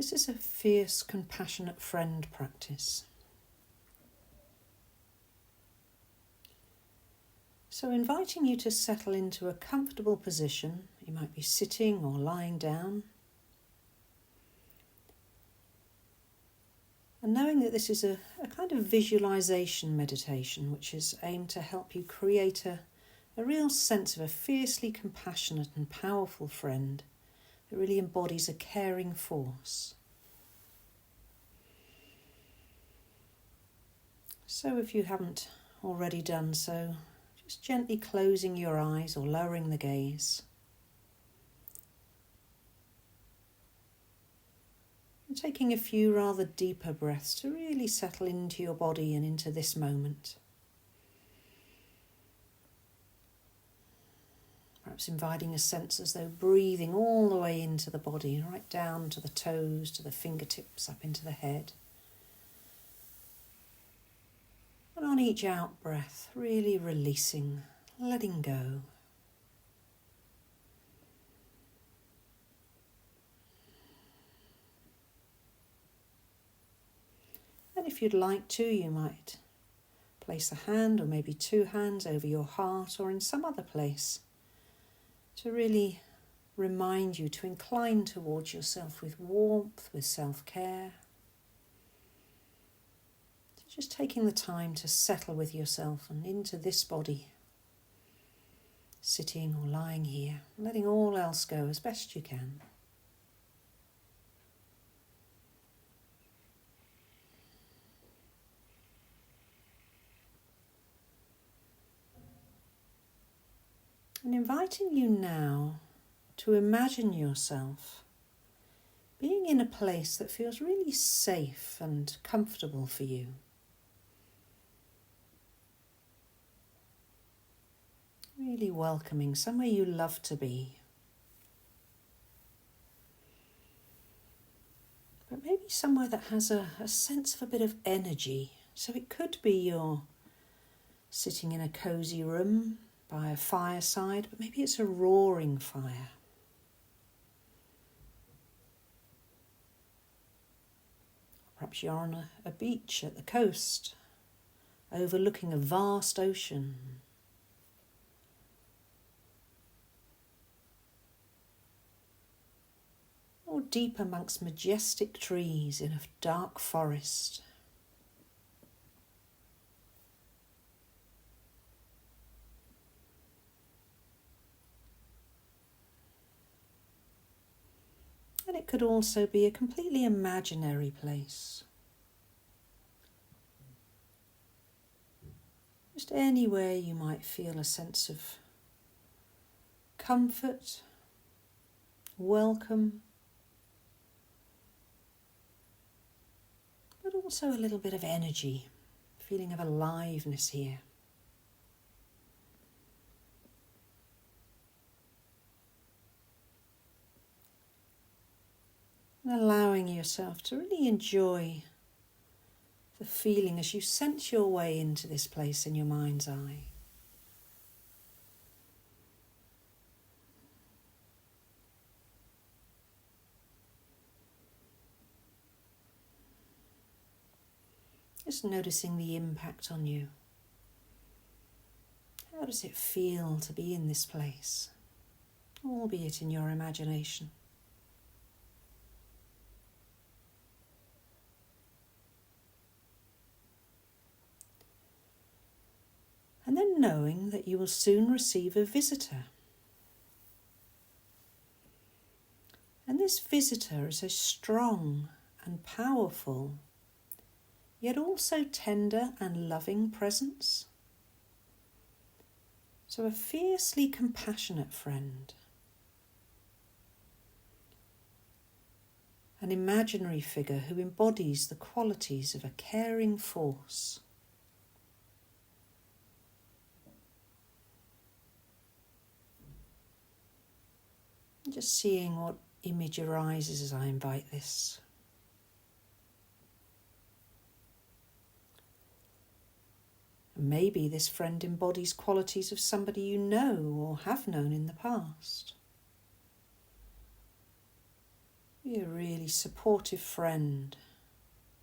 This is a fierce, compassionate friend practice. So inviting you to settle into a comfortable position. You might be sitting or lying down. And knowing that this is a kind of visualization meditation, which is aimed to help you create a real sense of a fiercely compassionate and powerful friend that really embodies a caring force. So if you haven't already done so, just gently closing your eyes or lowering the gaze. And taking a few rather deeper breaths to really settle into your body and into this moment. Perhaps inviting a sense as though breathing all the way into the body, right down to the toes, to the fingertips, up into the head. And on each out breath, really releasing, letting go. And if you'd like to, you might place a hand or maybe two hands over your heart or in some other place to really remind you to incline towards yourself with warmth, with self-care. Just taking the time to settle with yourself and into this body, sitting or lying here, letting all else go as best you can. And inviting you now to imagine yourself being in a place that feels really safe and comfortable for you. Really welcoming, somewhere you love to be. But maybe somewhere that has a sense of a bit of energy. So it could be you're sitting in a cosy room by a fireside, but maybe it's a roaring fire. Perhaps you're on a beach at the coast, overlooking a vast ocean. Or deep amongst majestic trees in a dark forest. And it could also be a completely imaginary place. Just anywhere you might feel a sense of comfort, welcome, but also a little bit of energy, feeling of aliveness here. And allowing yourself to really enjoy the feeling as you sense your way into this place in your mind's eye. Just noticing the impact on you. How does it feel to be in this place, albeit in your imagination? And then knowing that you will soon receive a visitor. And this visitor is a strong and powerful, yet also tender and loving presence. So a fiercely compassionate friend. An imaginary figure who embodies the qualities of a caring force. Just seeing what image arises as I invite this. Maybe this friend embodies qualities of somebody you know or have known in the past. Be a really supportive friend,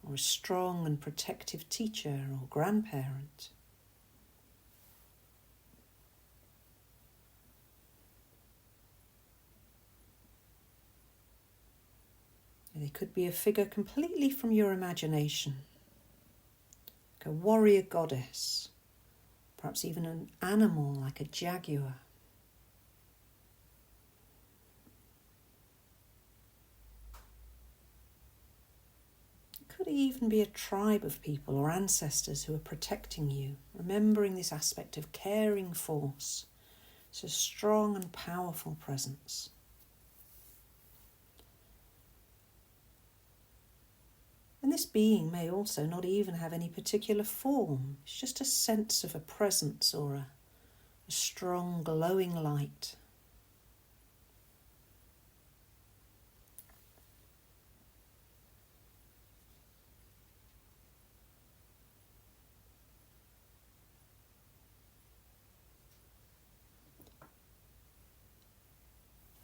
or a strong and protective teacher or grandparent. They could be a figure completely from your imagination, like a warrior goddess, perhaps even an animal like a jaguar. It could even be a tribe of people or ancestors who are protecting you, remembering this aspect of caring force. It's a strong and powerful presence. And this being may also not even have any particular form. It's just a sense of a presence or a strong glowing light.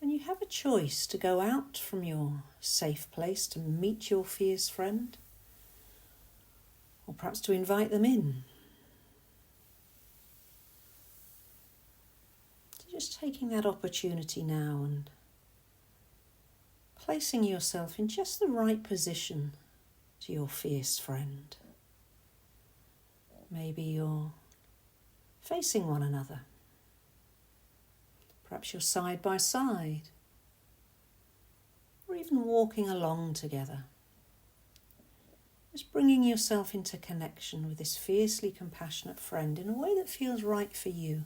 And you have a choice to go out from your safe place to meet your fierce friend, or perhaps to invite them in. So just taking that opportunity now and placing yourself in just the right position to your fierce friend. Maybe you're facing one another. Perhaps you're side by side, or even walking along together. Just bringing yourself into connection with this fiercely compassionate friend in a way that feels right for you.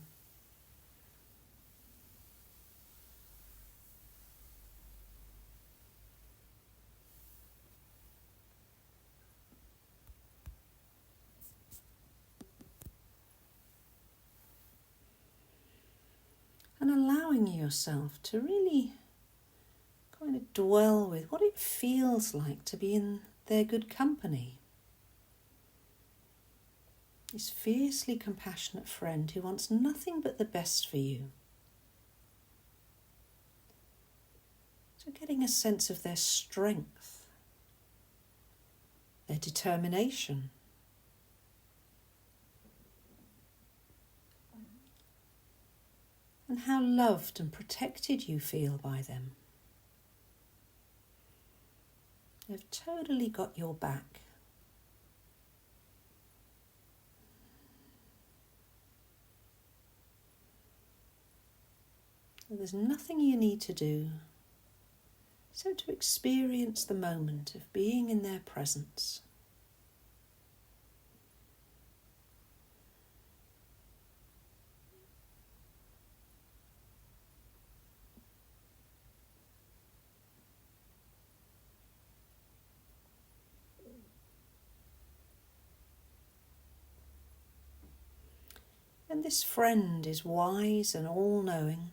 And allowing yourself to really kind of dwell with what it feels like to be in their good company. This fiercely compassionate friend who wants nothing but the best for you. So getting a sense of their strength, their determination, and how loved and protected you feel by them. They've totally got your back. There's nothing you need to do, so to experience the moment of being in their presence. And this friend is wise and all-knowing,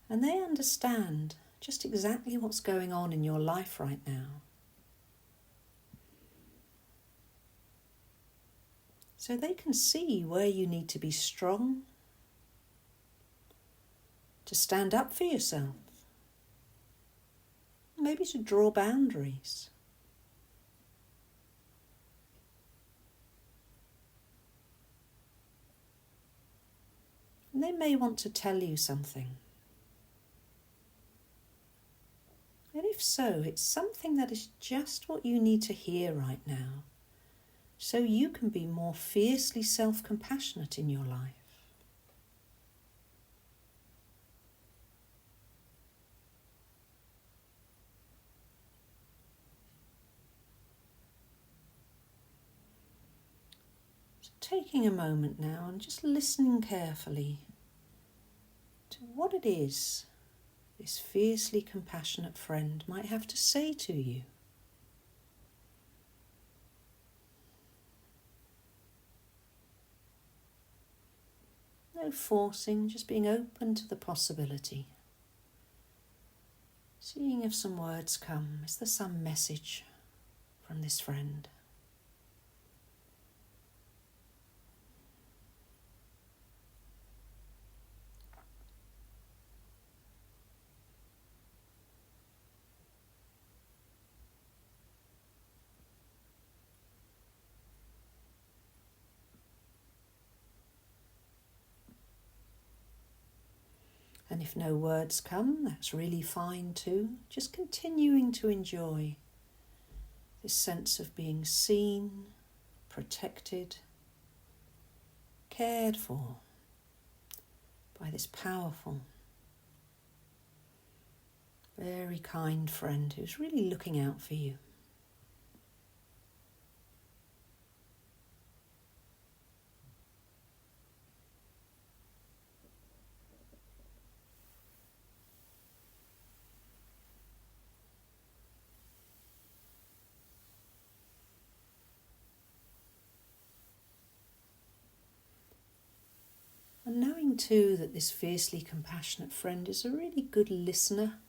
and they understand just exactly what's going on in your life right now. So they can see where you need to be strong, to stand up for yourself, maybe to draw boundaries. And they may want to tell you something. And if so, it's something that is just what you need to hear right now, so you can be more fiercely self-compassionate in your life. So taking a moment now and just listening carefully to what it is this fiercely compassionate friend might have to say to you. No forcing, just being open to the possibility. Seeing if some words come. Is there some message from this friend? And if no words come, that's really fine too. Just continuing to enjoy this sense of being seen, protected, cared for by this powerful, very kind friend who's really looking out for you. And knowing too that this fiercely compassionate friend is a really good listener.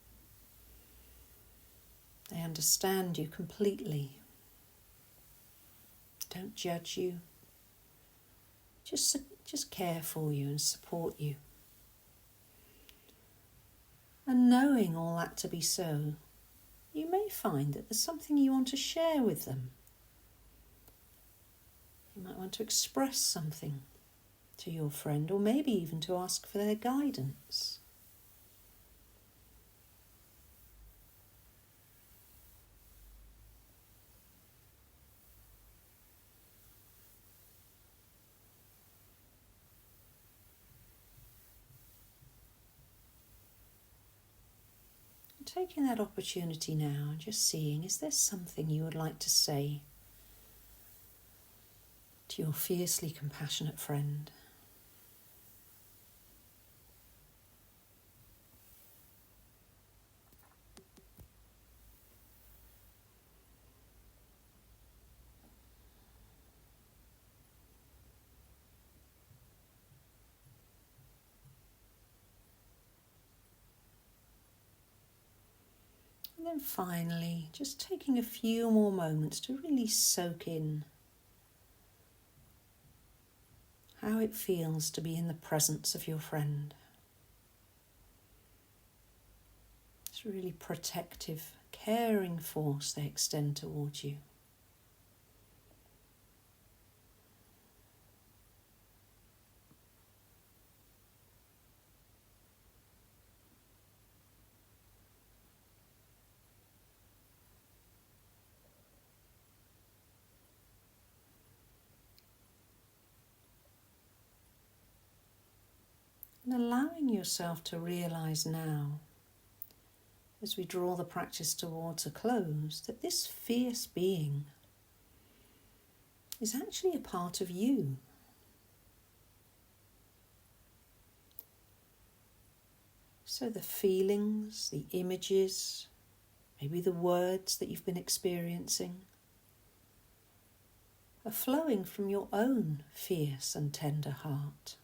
They understand you completely. Don't judge you. Just care for you and support you. And knowing all that to be so, you may find that there's something you want to share with them. You might want to express something to your friend, or maybe even to ask for their guidance. Taking that opportunity now and just seeing, is there something you would like to say to your fiercely compassionate friend? And then finally, just taking a few more moments to really soak in how it feels to be in the presence of your friend. It's a really protective, caring force they extend towards you. And allowing yourself to realize now, as we draw the practice towards a close, that this fierce being is actually a part of you. So the feelings, the images, maybe the words that you've been experiencing are flowing from your own fierce and tender heart.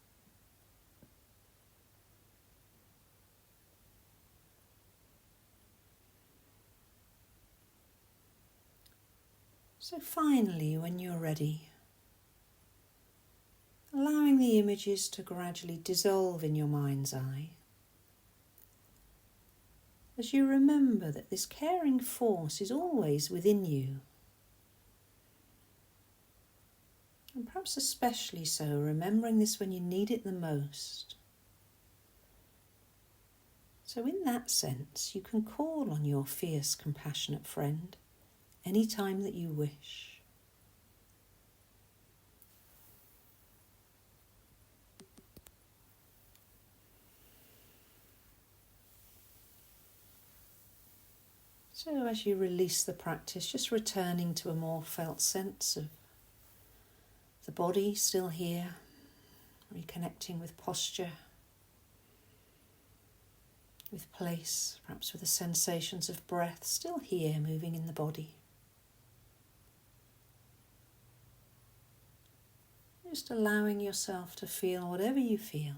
So finally, when you're ready, allowing the images to gradually dissolve in your mind's eye, as you remember that this caring force is always within you, and perhaps especially so, remembering this when you need it the most. So in that sense, you can call on your fierce, compassionate friend any time that you wish. So as you release the practice, just returning to a more felt sense of the body still here, reconnecting with posture, with place, perhaps with the sensations of breath still here, moving in the body. Just allowing yourself to feel whatever you feel.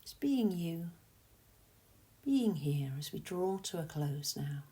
Just being you, being here as we draw to a close now.